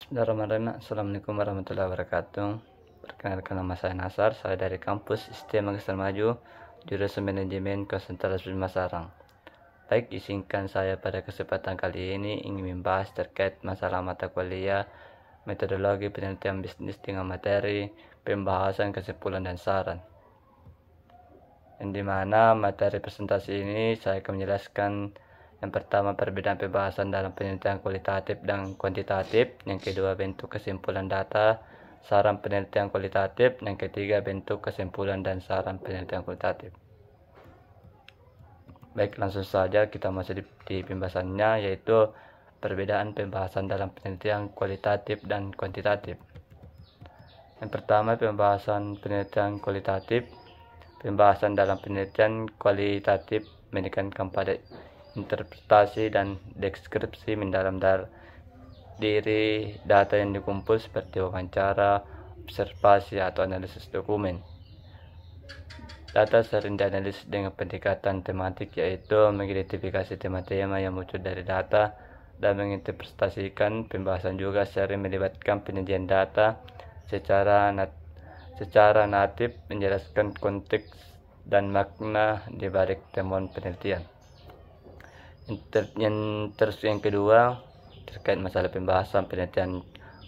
Bismillahirrahmanirrahim. Assalamualaikum warahmatullahi wabarakatuh. Perkenalkan, nama saya Nasar, saya dari kampus STM Magister Maju, jurusan Manajemen Konsentrasi Masarang. Baik, izinkan saya pada kesempatan kali ini ingin membahas terkait masalah mata kuliah metodologi penelitian bisnis dengan materi pembahasan, kesimpulan, dan saran. Yang dimana materi presentasi ini saya akan menjelaskan yang pertama, perbedaan pembahasan dalam penelitian kualitatif dan kuantitatif. Yang kedua, bentuk kesimpulan data, saran penelitian kualitatif. Yang ketiga, bentuk kesimpulan dan saran penelitian kualitatif. Baik, langsung saja kita masuk di pembahasannya, yaitu perbedaan pembahasan dalam penelitian kualitatif dan kuantitatif. Yang pertama, pembahasan penelitian kualitatif. Pembahasan dalam penelitian kualitatif menekankan pada interpretasi dan deskripsi mendalam diri data yang dikumpul seperti wawancara, observasi, atau analisis dokumen. Data sering dianalisis dengan pendekatan tematik, yaitu mengidentifikasi tema-tema yang muncul dari data dan menginterpretasikan. Pembahasan juga sering melibatkan penyajian data secara natif, menjelaskan konteks dan makna di balik temuan penelitian. Yang kedua, terkait masalah pembahasan penelitian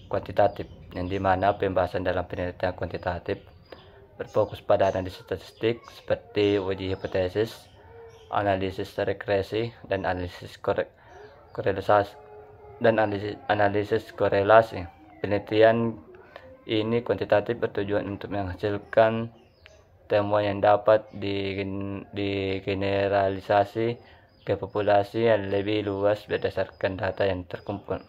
kuantitatif, yang dimana pembahasan dalam penelitian kuantitatif berfokus pada analisis statistik seperti uji hipotesis, analisis regresi, dan analisis korelasi. Penelitian ini kuantitatif bertujuan untuk menghasilkan temuan yang dapat digeneralisasi ke populasi yang lebih luas berdasarkan data yang terkumpul.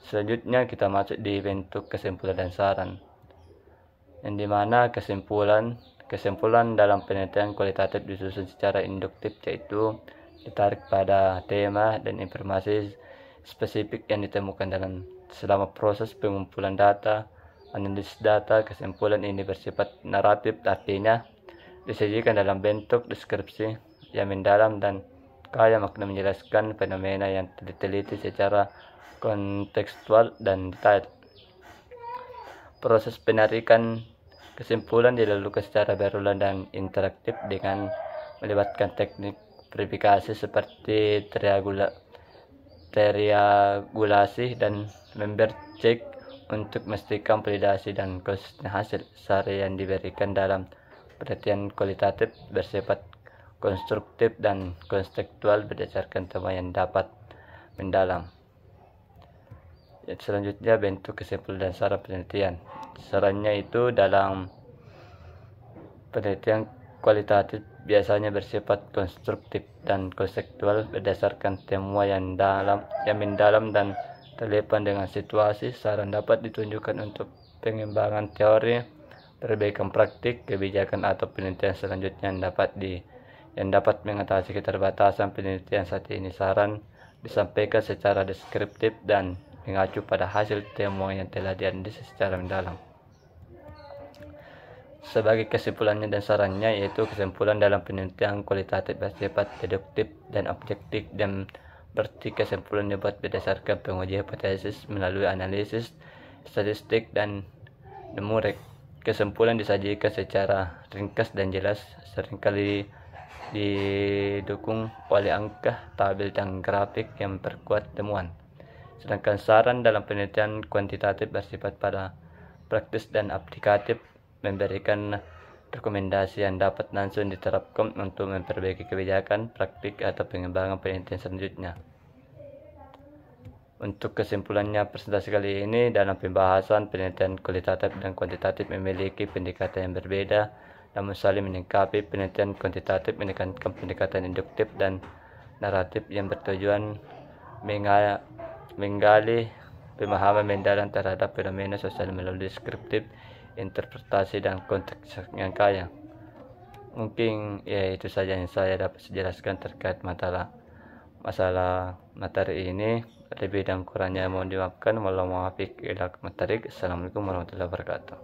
Selanjutnya kita masuk di bentuk kesimpulan dan saran, yang dimana kesimpulan dalam penelitian kualitatif disusun secara induktif, yaitu ditarik pada tema dan informasi spesifik yang ditemukan selama proses pengumpulan data, analisis data. Kesimpulan ini bersifat naratif, artinya disajikan dalam bentuk deskripsi yang mendalam dan kaya makna, menjelaskan fenomena yang diteliti secara kontekstual dan detail. Proses penarikan kesimpulan dilakukan secara berulang dan interaktif dengan melibatkan teknik verifikasi seperti triangulasi dan member check untuk memastikan validasi dan konsisten hasil. Saran yang diberikan dalam penelitian kualitatif bersifat konstruktif dan kontekstual berdasarkan tema yang dapat mendalam. Selanjutnya, bentuk kesimpulan dan saran penelitian. Sarannya itu dalam penelitian kualitatif biasanya bersifat konstruktif dan kontekstual berdasarkan temuan yang mendalam dan relevan dengan situasi. Saran dapat ditunjukkan untuk pengembangan teori, perbaikan praktik, kebijakan, atau penelitian selanjutnya yang dapat mengatasi keterbatasan penelitian saat ini. Saran disampaikan secara deskriptif dan mengacu pada hasil temuan yang telah dianalisis secara mendalam. Sebagai kesimpulannya dan sarannya, yaitu kesimpulan dalam penelitian kualitatif bersifat deduktif dan objektif, dan berarti kesimpulan dibuat berdasarkan pengujian hipotesis melalui analisis statistik dan numerik. Kesimpulan disajikan secara ringkas dan jelas, seringkali didukung oleh angka, tabel, dan grafik yang memperkuat temuan. Sedangkan saran dalam penelitian kuantitatif bersifat pada praktis dan aplikatif, memberikan rekomendasi yang dapat langsung diterapkan untuk memperbaiki kebijakan, praktik, atau pengembangan penelitian selanjutnya. Untuk kesimpulannya, presentasi kali ini dalam pembahasan penelitian kualitatif dan kuantitatif memiliki pendekatan yang berbeda, namun saling melengkapi. Penelitian kuantitatif menekankan pendekatan induktif dan naratif yang bertujuan menggali pemahaman mendalam terhadap fenomena sosial melalui deskriptif, interpretasi, dan konteks yang kaya. Mungkin ya itu saja yang saya dapat jelaskan terkait masalah materi ini. Lebih dan kurangnya mohon dimaafkan. Wassalamualaikum warahmatullahi wabarakatuh.